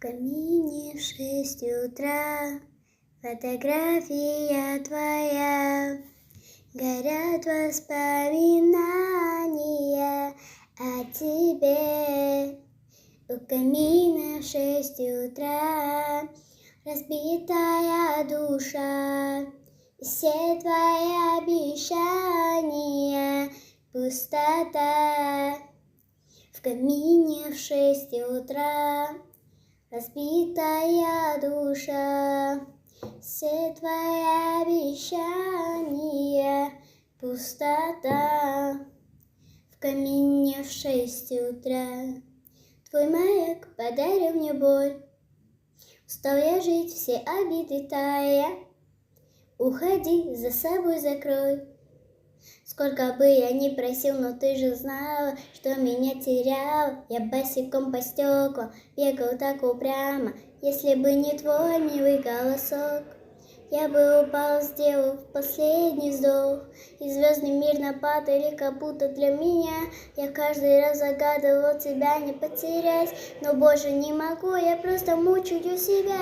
камине в 6 утра, фотография твоя, горят воспоминания о тебе. У камина в 6 утра разбитая душа, и все твои обещания пустота. В камине в 6 утра разбитая душа, все твои обещания пустота. В камине в 6 утра твой маяк подарил мне боль. Устал я жить, все обиды тая. Уходи, за собой закрой. Сколько бы я ни просил, но ты же знала, что меня терял. Я босиком по стеклам бегал так упрямо. Если бы не твой милый голосок, я бы упал, сделав последний вздох. И звездный мир нападали, как будто для меня. Я каждый раз загадывал тебя не потерять, но больше не могу, я просто мучаю себя.